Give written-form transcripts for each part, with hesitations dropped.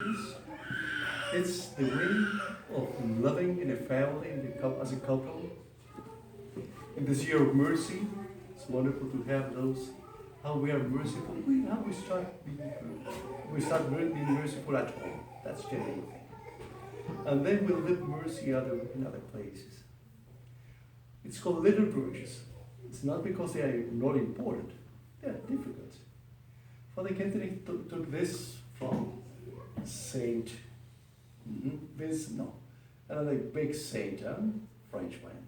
It's the way of loving in a family, as a couple. In this year of mercy, it's wonderful to have those. How we are merciful. How we start being merciful at home. That's generally. And then we'll live mercy in other places. It's called little virtues. It's not because they are not important. They are difficult. Father Kenton took this from Saint another big saint, Frenchman.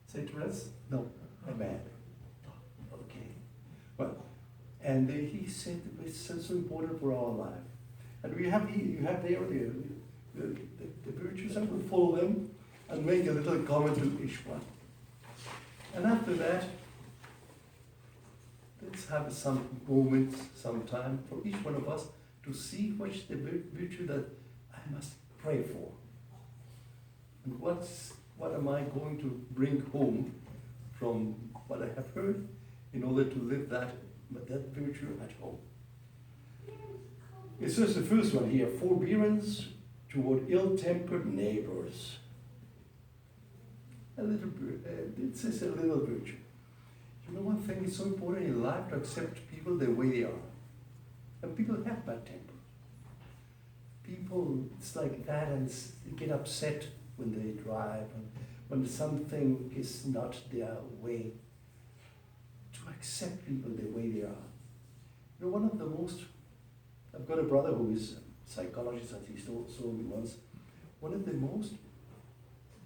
Saint Therese? No, a man. Okay. Well, and he said it's so important for our life. And you have there the virtues. I will follow them and make a little comment to each one. And after that, let's have some moments, some time for each one of us to see what's the virtue that I must pray for. And what am I going to bring home from what I have heard in order to live that virtue at home. It says the first one here, forbearance toward ill-tempered neighbors. It says a little virtue. You know, one thing is so important in life to accept people the way they are. And people have bad temper. People, it's like that, and they get upset when they drive, and when something is not their way. To accept people the way they are. You know, I've got a brother who is a psychologist, as he told me once. One of the most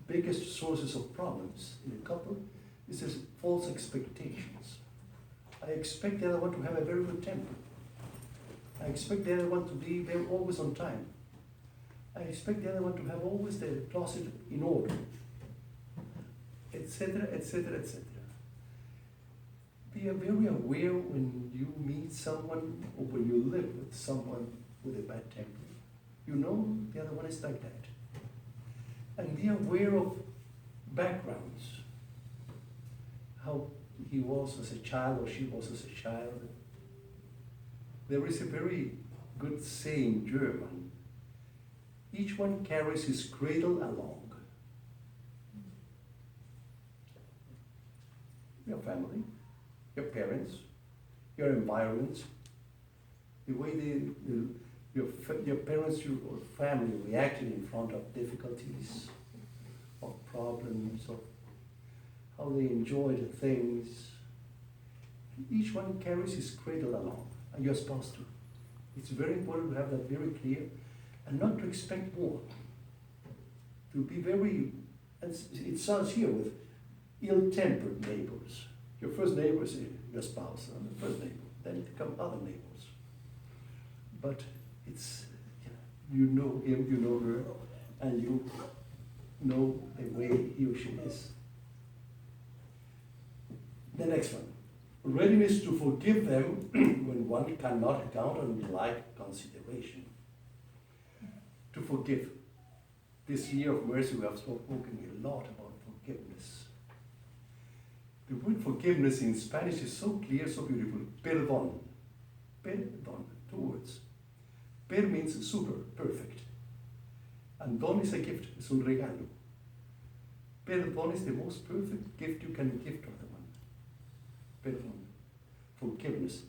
biggest sources of problems in a couple is this false expectations. I expect the other one to have a very good temper. I expect the other one to be always on time. I expect the other one to have always the closet in order, etc., etc., etc. Be very aware when you meet someone or when you live with someone with a bad temper. You know the other one is like that. And be aware of backgrounds, how he was as a child or she was as a child. There is a very good saying in German. Each one carries his cradle along. Your family, your parents, your environment, the way your parents, your family reacted in front of difficulties, of problems, of how they enjoyed things. Each one carries his cradle along, and you're supposed to. It's very important to have that very clear, and not to expect more. To be very, and it starts here with ill-tempered neighbors. Your first neighbor is your spouse, and the first neighbor. Then it come other neighbors. But it's, you know him, you know her, and you know the way he or she is. The next one. Readiness to forgive them when one cannot count on like consideration. To forgive. This year of mercy we have spoken a lot about forgiveness. The word forgiveness in Spanish is so clear, so beautiful. Perdón. Perdón. 2 words. Per means super, perfect. And don is a gift, es un regalo. Perdón is the most perfect gift you can give to another one. Perdón. Forgiveness.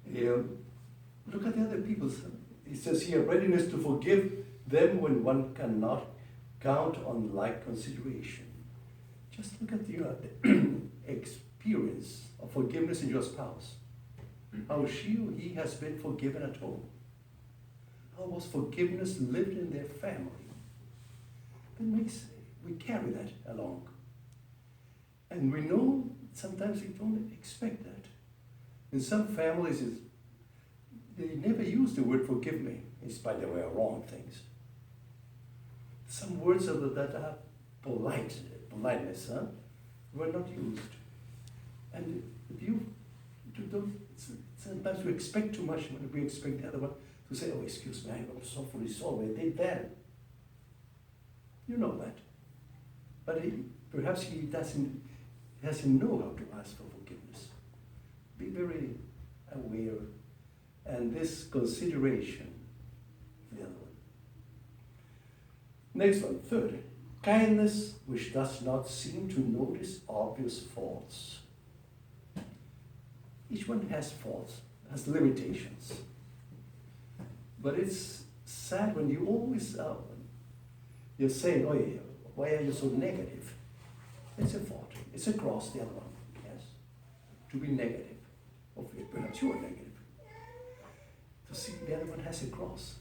Look at the other people. It says here, readiness to forgive them when one cannot count on like consideration. Just look at your experience of forgiveness in your spouse. How she or he has been forgiven at home. How was forgiveness lived in their family? We carry that along. And we know sometimes we don't expect that. In some families, they never use the word forgive me, in spite of their wrong things. Some words that are politeness, were not used. And sometimes we expect too much when we expect the other one to say, oh, excuse me, I'm so sorry, I did that. You know that. But perhaps he doesn't know how to ask for forgiveness. Be very aware and this consideration for the other one. Next one, third, kindness which does not seem to notice obvious faults. Each one has faults, has limitations. But it's sad when you always, you're saying, oh yeah, why are you so negative? It's a fault. It's across the other one, yes. To be negative. Or perhaps you are negative. To see the other one has a cross.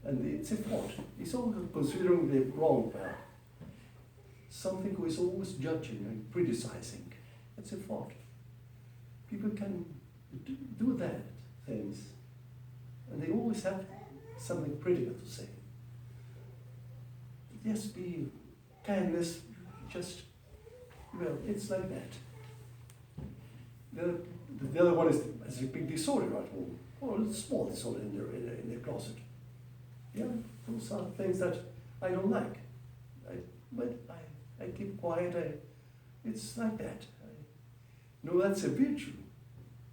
And it's a fault. It's all considering the wrong well. Something who is always judging and criticizing. It's a fault. People can do that things. And they always have something critical to say. Just be kindness, just, well, it's like that. The other one has a big disorder at home, or a small disorder in the closet. Yeah, those are things that I don't like. But I keep quiet, it's like that. No, that's a virtue,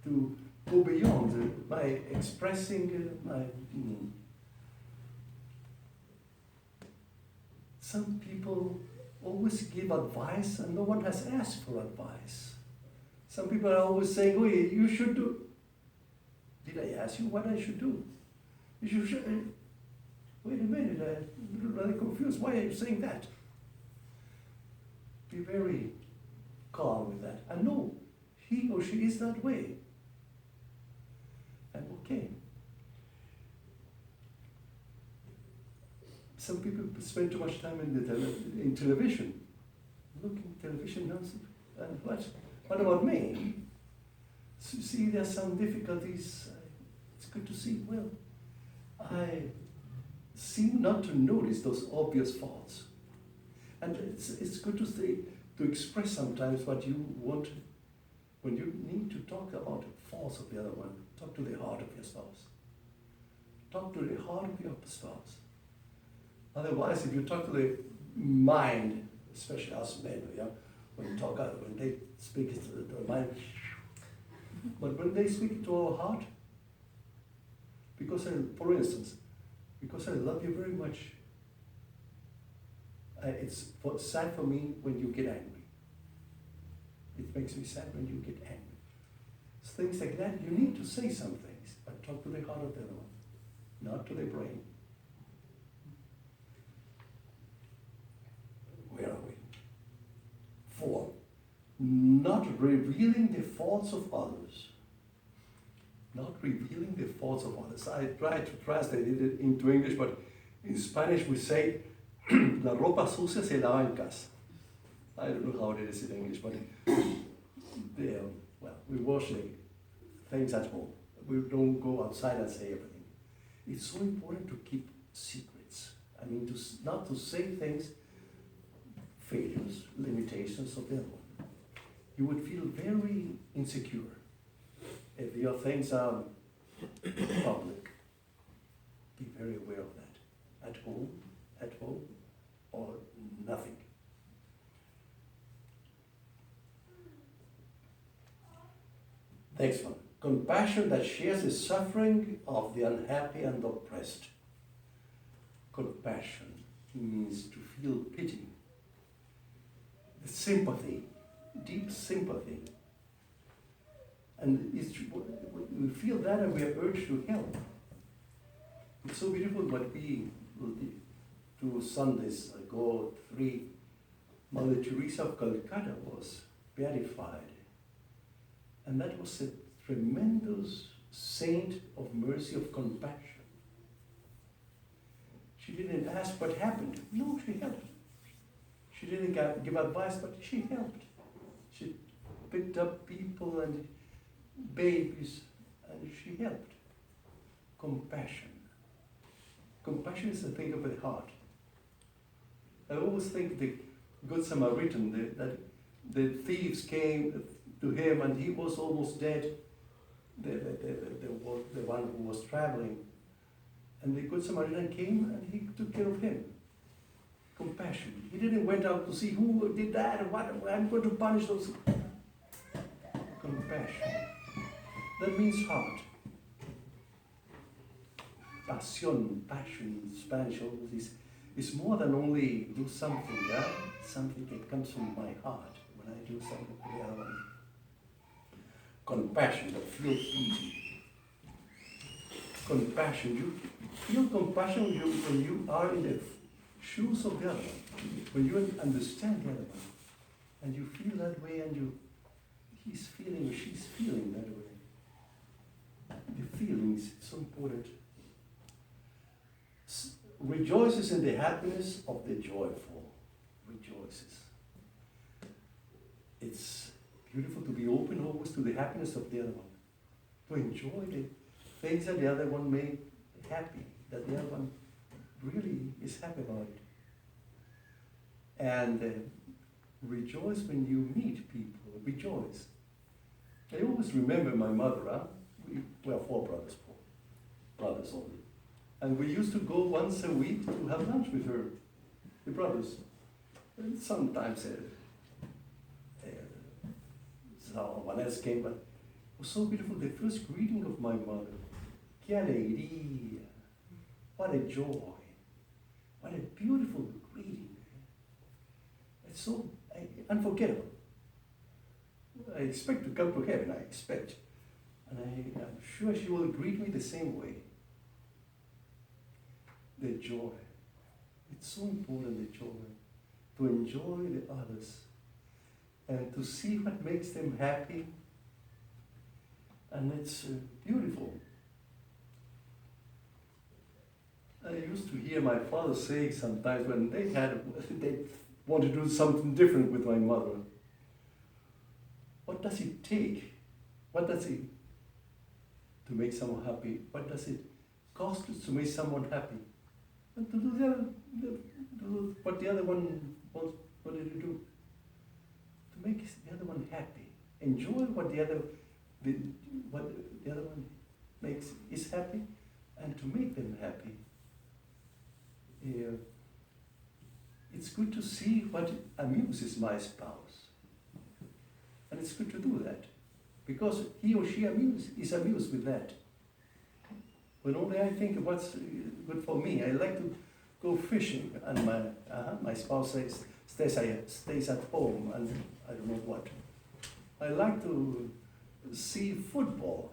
to go beyond by expressing my opinion. Some people always give advice and no one has asked for advice. Some people are always saying, oh, you should do. Did I ask you what I should do? You should. Wait a minute, I'm rather confused. Why are you saying that? Be very calm with that. And no, he or she is that way. And okay. Some people spend too much time in television, looking at television, and what about me? So you see, there's some difficulties. It's good to see, well, I seem not to notice those obvious faults. And it's good to express sometimes what you want, when you need to talk about the faults of the other one. Talk to the heart of your spouse. Talk to the heart of your spouse. Otherwise, if you talk to the mind, especially us men, yeah, when they speak to the mind, but when they speak to our heart, for instance, because I love you very much, it's sad for me when you get angry. It makes me sad when you get angry. Things like that, you need to say some things, but talk to the heart of the other one, not to the brain. Where are we? 4, not revealing the faults of others. Not revealing the faults of others. I tried to translate it into English, but in Spanish we say, la ropa sucia se lava en casa. I don't know how it is in English, but we wash the things at home. We don't go outside and say everything. It's so important to keep secrets. I mean, not to say things, failures, limitations of the other one. You would feel very insecure if your things are public. Be very aware of that. At home, or nothing. Next one. Compassion that shares the suffering of the unhappy and oppressed. Compassion means to feel pity, sympathy, deep sympathy. And we feel that and we are urged to help. It's so beautiful what we, 2 Sundays ago, 3, Mother Teresa of Calcutta was beatified. And that was a tremendous saint of mercy, of compassion. She didn't ask what happened. No, she helped. She didn't give advice, but she helped. She picked up people and babies, and she helped. Compassion. Compassion is a thing of the heart. I always think the Good Samaritan, that the thieves came to him and he was almost dead, the one who was traveling. And the Good Samaritan came and he took care of him. Compassion. He didn't went out to see who did that and what, I'm going to punish those. Compassion. That means heart. passion in Spanish always is more than only do something, something that comes from my heart when I do something for the other one. Compassion, that feel pity. Compassion, you feel compassion when you are in the shoes of the other one, when you understand the other one, and you feel that way, and he's feeling or she's feeling that way. The feelings, it's so important. Rejoices in the happiness of the joyful. Rejoices. It's beautiful to be open always to the happiness of the other one. To enjoy the things that the other one made happy, that the other one really is happy about it. And rejoice when you meet people. Rejoice. I always remember my mother. We are four brothers only. And we used to go once a week to have lunch with her, the brothers. And sometimes someone else came, but it was so beautiful. The first greeting of my mother. Qué alegría. What a joy. What a beautiful greeting. It's so unforgettable. I expect to come to heaven, I expect. And I'm sure she will greet me the same way. The joy. It's so important, the joy. To enjoy the others. And to see what makes them happy. And it's beautiful. I used to hear my father say sometimes when they wanted to do something different with my mother. What does it take? What does it to make someone happy? What does it cost to make someone happy? And to do what the other one wanted to do. To make the other one happy. Enjoy what the other one is happy, and to make them happy. It's good to see what amuses my spouse. And it's good to do that. Because he or she is amused with that. When only I think of what's good for me. I like to go fishing, and my spouse stays at home, and I don't know what. I like to see football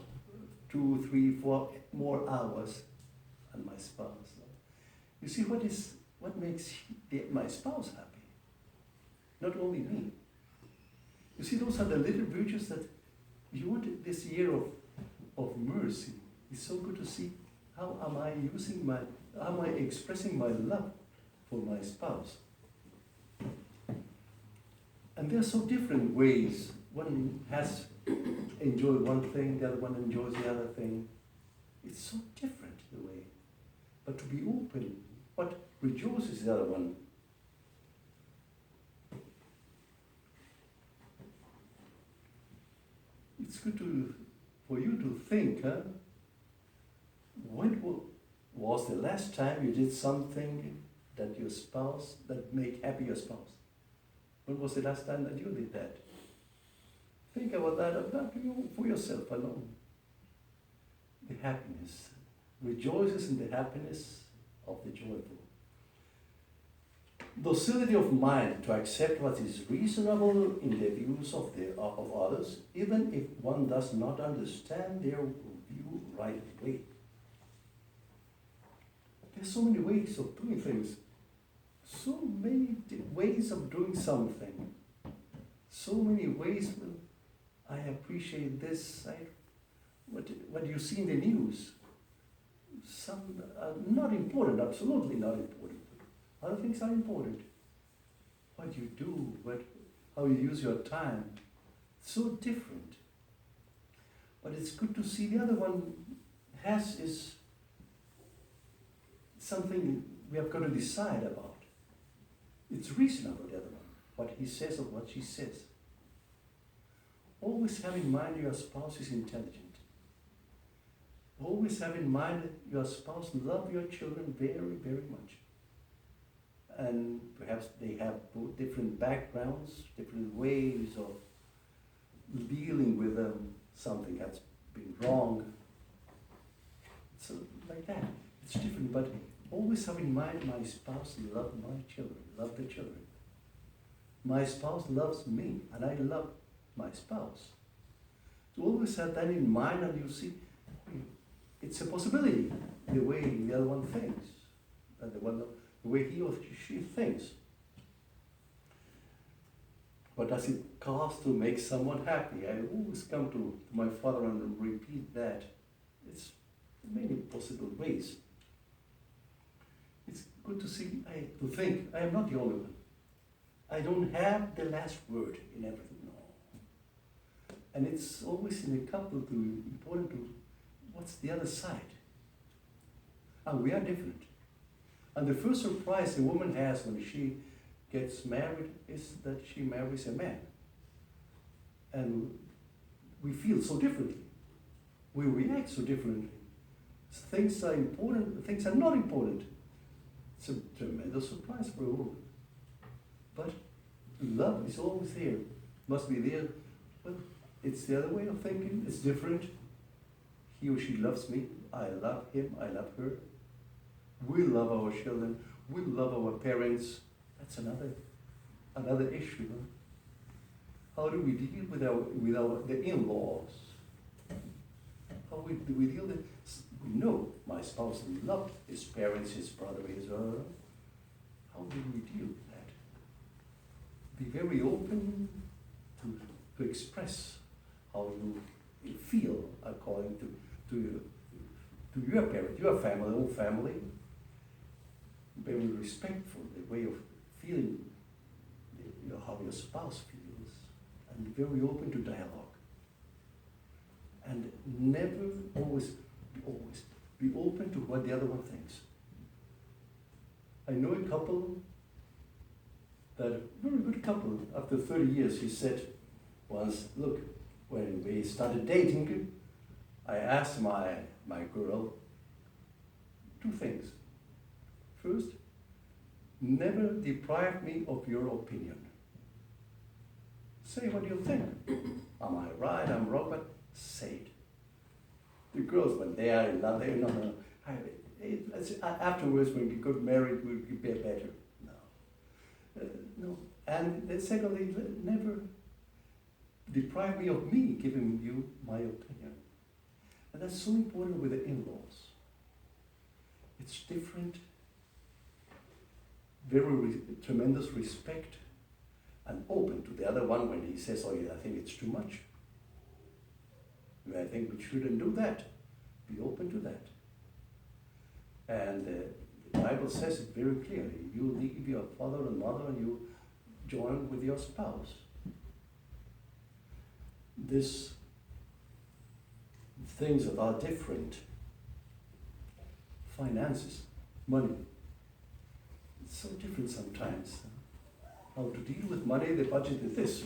2, 3, 4 more hours, and my spouse. You see what makes my spouse happy, not only me. You see, those are the little virtues that you want this year of mercy. It's so good to see how am I expressing my love for my spouse. And there are so different ways. One has enjoyed one thing, the other one enjoys the other thing. It's so different the way. But to be open, what rejoices the other one. It's good for you to think, when was the last time you did something that made happy your spouse? When was the last time that you did that? Think about that for yourself alone. The happiness. Rejoices in the happiness of the joyful. Docility of mind to accept what is reasonable in the views of others, even if one does not understand their view rightly. There's so many ways of doing things, so many ways of doing something, so many ways. I appreciate this. What you see in the news. Some are not important, absolutely not important. Other things are important. What you do, how you use your time, so different. But it's good to see the other one is something we have got to decide about. It's reasonable, the other one, what he says or what she says. Always have in mind your spouse is intelligent. Always have in mind that your spouse loves your children very, very much. And perhaps they have different backgrounds, different ways of dealing with something that's been wrong. So like that. It's different, but always have in mind my spouse loves my children, love the children. My spouse loves me, and I love my spouse. To always have that in mind, and you see, it's a possibility, the way the other one thinks, and the way he or she thinks. What does it cost to make someone happy? I always come to my father and repeat that. It's many possible ways. It's good to see, to think, I am not the only one. I don't have the last word in everything, no. And it's always in a couple important to, what's the other side? And we are different. And the first surprise a woman has when she gets married is that she marries a man. And we feel so differently. We react so differently. Things are important, things are not important. It's a tremendous surprise for a woman. But love is always there, must be there. But it's the other way of thinking, it's different. He or she loves me, I love him, I love her. We love our children, we love our parents. That's another issue. How do we deal with the in-laws? How do we deal with? We know my spouse loved his parents, his brother, his other. How do we deal with that? Be very open to express how you feel according to your parent, your family, own family. Very respectful, the way of feeling, how your spouse feels, and very open to dialogue. And never, always be open to what the other one thinks. I know a couple, that a very good couple, after 30 years, he said once, look, when we started dating, I asked my girl 2 things. First, never deprive me of your opinion. Say what you think. Am I right? I'm wrong, but say it. The girls, when they are in love, they no. Afterwards, when we got married, we'll be better. No. And then secondly, never deprive me of me giving you my opinion. And that's so important with the in-laws. It's different. Very tremendous respect and open to the other one when he says, oh yeah, I think it's too much. I think we shouldn't do that. Be open to that. And the Bible says it very clearly. You leave your father and mother and you join with your spouse. These things that are different. Finances, money. It's so different sometimes. How to deal with money, the budget is this,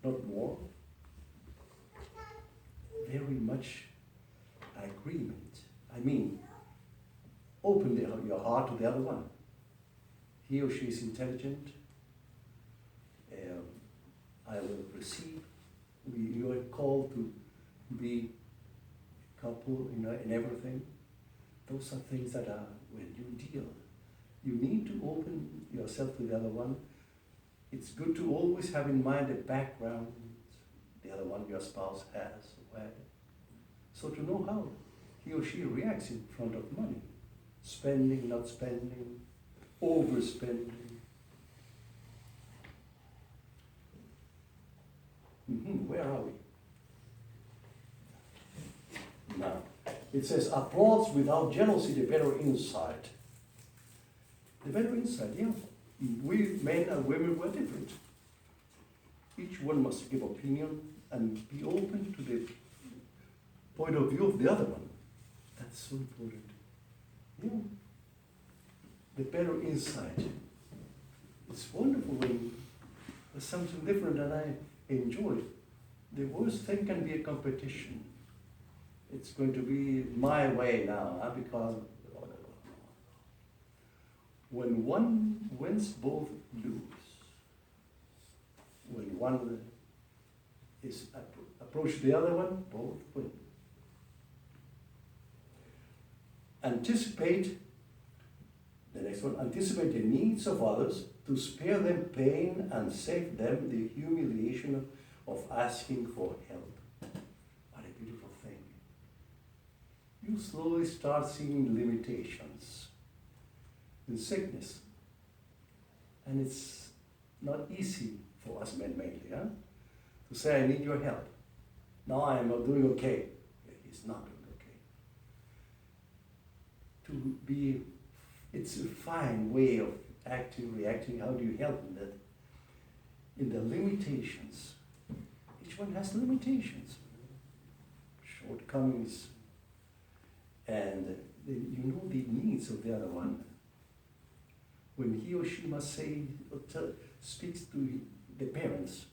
not more. Very much agreement. I mean, open your heart to the other one. He or she is intelligent. I will receive. You are called to be a couple, in everything. Those are things that are, when you deal, you need to open yourself to the other one. It's good to always have in mind the background the other one, your spouse, has. So to know how he or she reacts in front of money. Spending, not spending, overspending. Where are we? Now, it says, applauds without jealousy, the better insight. The better insight, yeah. We, men and women, were different. Each one must give opinion and be open to the point of view of the other one. That's so important. Yeah. The better insight. It's wonderful when there's something different and I enjoy it. The worst thing can be a competition. It's going to be my way now, because when one wins, both lose. When one is approach the other one, both win. Anticipate, the next one, anticipate the needs of others to spare them pain and save them the humiliation of asking for help. What a beautiful thing. You slowly start seeing limitations in sickness. And it's not easy for us men mainly, to say, I need your help. No, I am not doing okay. He's not doing okay. It's a fine way of reacting. How do you help in that? In the limitations. Each one has limitations, shortcomings, and you know the needs of the other one. When he or she must say or speaks to the parents,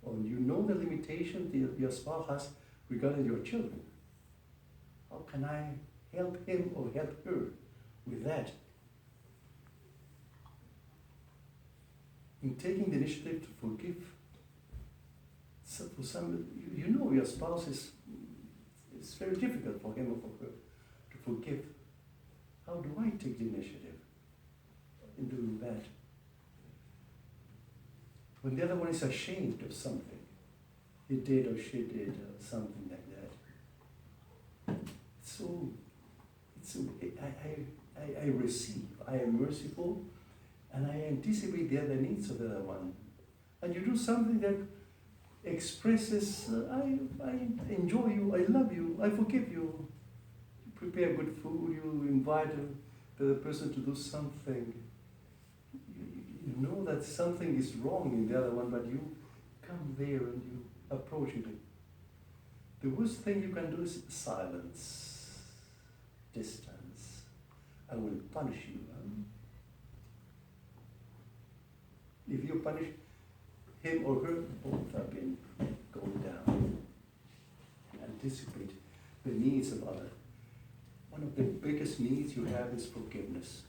or you know the limitation your spouse has regarding your children, how can I help him or help her with that? In taking the initiative to forgive, so for some, you know your spouse it's very difficult for him or for her to forgive. How do I take the initiative in doing that? When the other one is ashamed of something, he did or she did or something like that. I receive, I am merciful, and I anticipate the other needs of the other one. And you do something that expresses, I enjoy you, I love you, I forgive you. You prepare good food, you invite the other person to do something. You know that something is wrong in the other one, but you come there and you approach it. The worst thing you can do is silence, distance. I will punish you. If you punish him or her, both have been going down. Anticipate the needs of others. One of the biggest needs you have is forgiveness.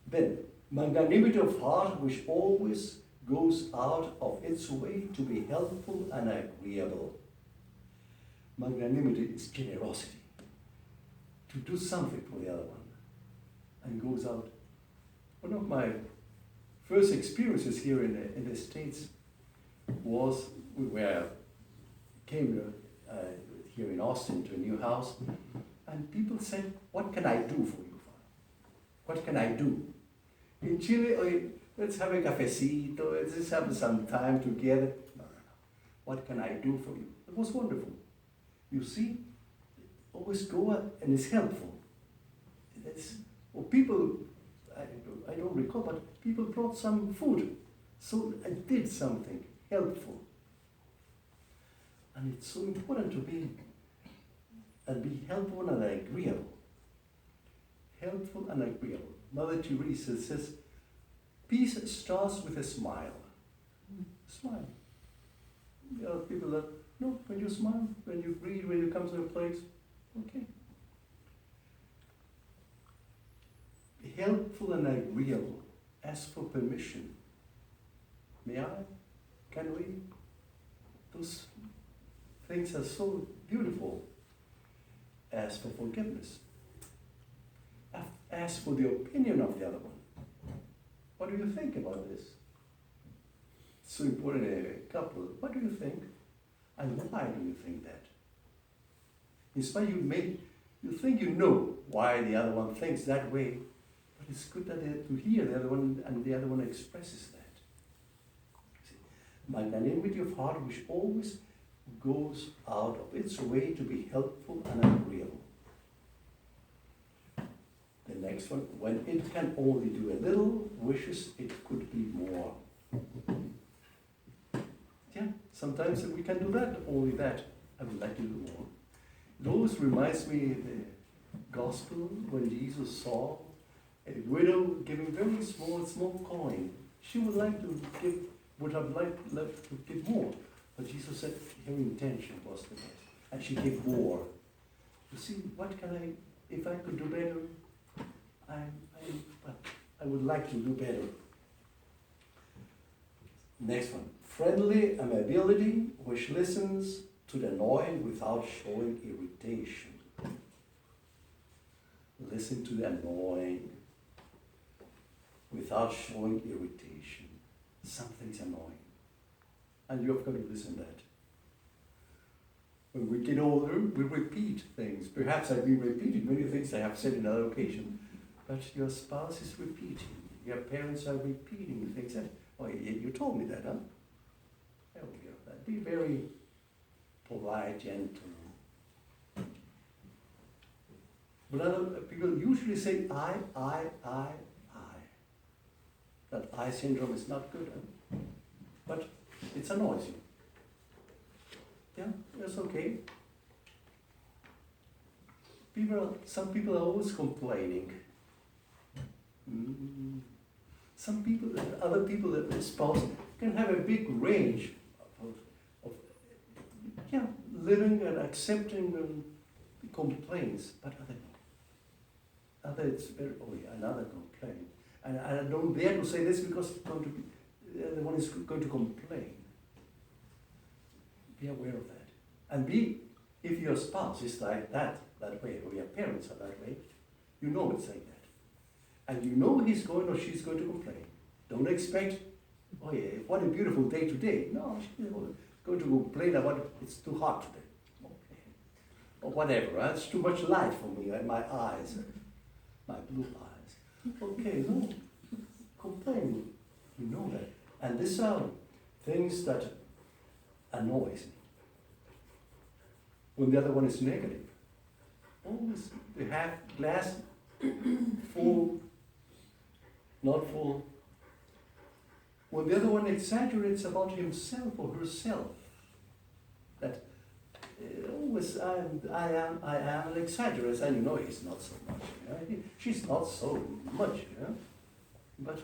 Then, magnanimity of heart which always goes out of its way to be helpful and agreeable. Magnanimity is generosity. To do something for the other one. And goes out. One of my first experiences here in the States was where I came here in Austin to a new house, and people said, what can I do for you, Father? What can I do? In Chile, let's have a cafecito, let's have some time together. No. What can I do for you? It was wonderful. You see, always go and it's helpful. People, I don't recall, but people brought some food. So I did something helpful. And it's so important to be helpful and agreeable. Helpful and agreeable. Mother Teresa says, peace starts with a smile. Smile. There are people that, no, when you smile, when you greet, when you come to a place, okay. Helpful and agreeable. Ask for permission. May I? Can we? Those things are so beautiful. Ask for forgiveness. Ask for the opinion of the other one. What do you think about this? It's so important in a couple. What do you think? And why do you think that? In spite you think you know why the other one thinks that way, but it's good to hear the other one and the other one expresses that. See, magnanimity of heart which always goes out of its way to be helpful and agreeable. The next one, when it can only do a little, wishes it could be more. Yeah, sometimes we can do that, only that. I would like to do more. It always reminds me of the gospel when Jesus saw a widow giving very small coin. She would have liked to give more, but Jesus said her intention was the best, and she gave more. You see, if I could do better, I would like to do better. Next one, friendly amiability which listens to the annoying without showing irritation. Listen to the annoying without showing irritation. Something's annoying. And you have got to listen to that. When we get older, we repeat things. Perhaps I've been repeating many things I have said in other occasions, but your spouse is repeating. Your parents are repeating things. Oh, you told me that, huh? There we go. Be very polite, gentle. But other people usually say I. That I syndrome is not good, huh? But it's annoys you. Yeah, that's okay. Some people are always complaining. Other people that espouse can have a big range of living and accepting complaints, but it's very, another complaint. And I don't dare to say this because it's going to be, the one is going to complain. Be aware of that. And if your spouse is like that way, or your parents are that way, you know it's like that. And you know he's going or she's going to complain. Don't expect, what a beautiful day today. No, she's going to complain about it's too hot today. Okay. Or whatever, it's too much light for me in my eyes, my blue eyes. Okay, no, complain, you know that. And these are things that annoys me. When the other one is negative. Always the half glass full, not full. When the other one exaggerates about himself or herself, that always I am, and exaggerates, and you know he's not so much. She's not so much, but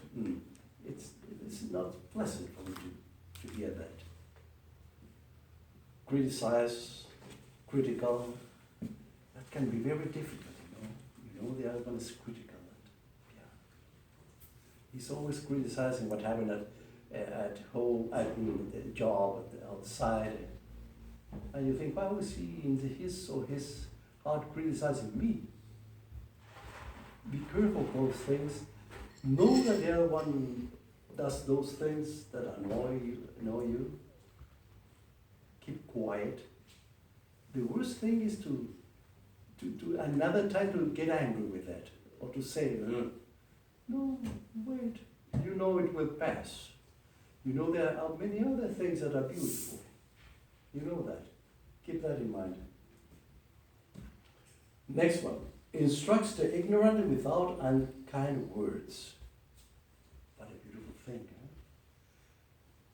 it's not pleasant for me to hear that. Criticize, critical, that can be very difficult, You know the other one is critical. He's always criticizing what happened at home, at the job, outside. And you think, why was he in his heart criticizing me? Be careful of those things. Know that the other one does those things that annoy you. Keep quiet. The worst thing is to another time to get angry with that, or to say, no, wait, you know it will pass. You know there are many other things that are beautiful. You know that. Keep that in mind. Next one. Instructs the ignorant without unkind words. What a beautiful thing, huh?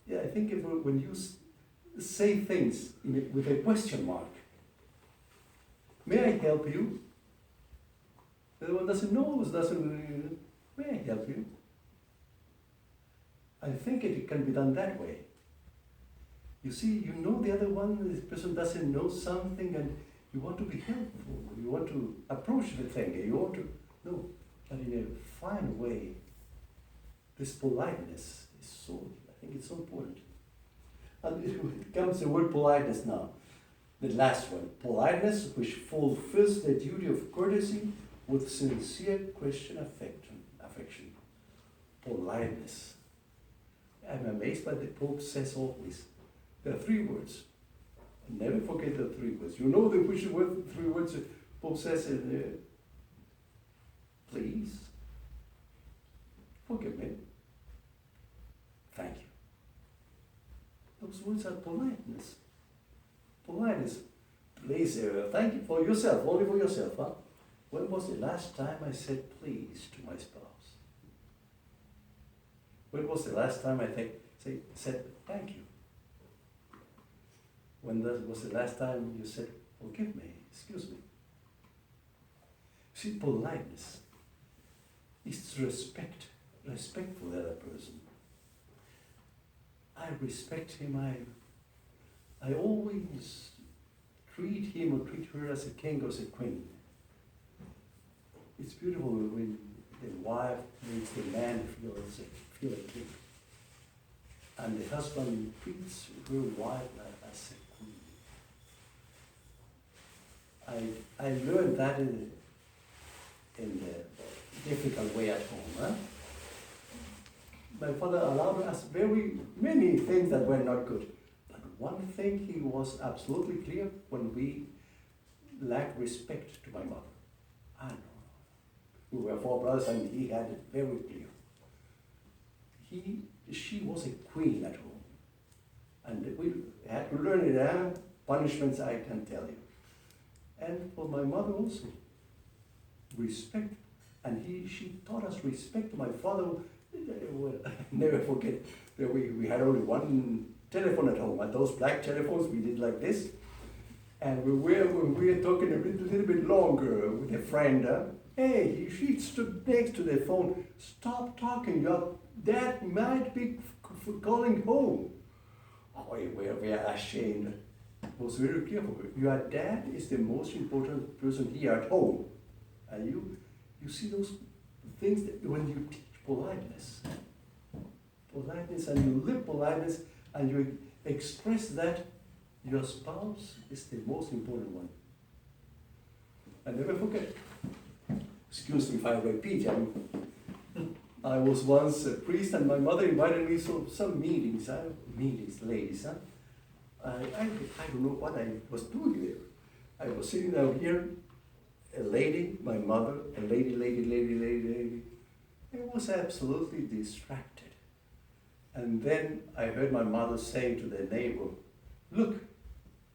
Yeah, I think when you say things with a question mark, may I help you? The other one doesn't know, may I help you? I think it can be done that way. You see, you know the other one, this person doesn't know something and you want to be helpful. You want to approach the thing. You want to know, but in a fine way. This politeness is I think it's so important. And it comes the word politeness now. The last one. Politeness which fulfills the duty of courtesy with sincere Christian affection. Politeness. I'm amazed by the Pope says always. There are 3 words. Never forget the 3 words. You know which 3 words the Pope says in there? Please. Forgive me. Thank you. Those words are politeness. Politeness. Please, thank you for yourself, only for yourself. Huh? When was the last time I said please to my spouse? When was the last time I said thank you? When was the last time you said forgive me, excuse me? See, politeness is respect for the other person. I respect him, I always treat him or treat her as a king or as a queen. It's beautiful when the wife makes the man feel a king. And the husband treats her wife as a queen. I learned that in the difficult way at home. Huh? My father allowed us very many things that were not good. But one thing he was absolutely clear when we lacked respect to my mother. I know. We were four brothers and he had it very clear. She was a queen at home. And we had to learn it, punishments I can tell you. And for my mother also, respect. And she taught us respect to my father. Well, I never forget that we had only one telephone at home, and those black telephones we did like this. And when we were talking a little bit longer with a friend, hey, she stood next to the phone. Stop talking, your dad might be calling home. Oh, we are ashamed. It was very clear for me. Your dad is the most important person here at home. And you see those things that when you teach politeness and you live politeness and you express that your spouse is the most important one. And never forget, excuse me if I repeat, I was once a priest and my mother invited me to some meetings, ladies. I don't know what I was doing there. I was sitting down here, a lady, my mother, a lady. I was absolutely distracted. And then I heard my mother saying to the neighbor, look,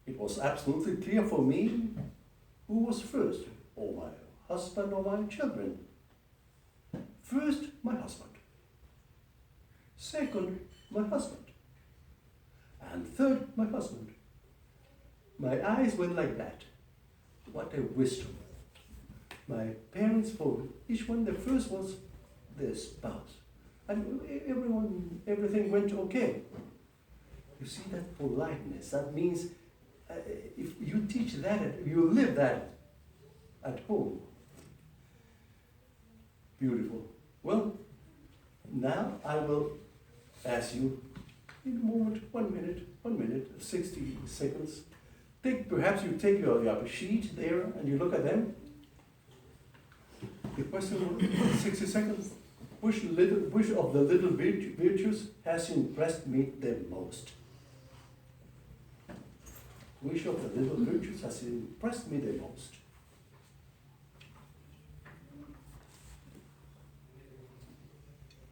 it was absolutely clear for me who was first, or my husband or my children. First, my husband. Second, my husband. And third, my husband. My eyes went like that. What a wisdom. My parents, for each one, the first was their spouse. And everything went okay. You see that politeness, that means if you teach that, you live that at home. Beautiful. Well, now I will ask you in a moment, 1 minute, 60 seconds. Perhaps you take your sheet there and you look at them. The question was 60 seconds. Which of the little virtues has impressed me the most? Which of the little virtues has impressed me the most?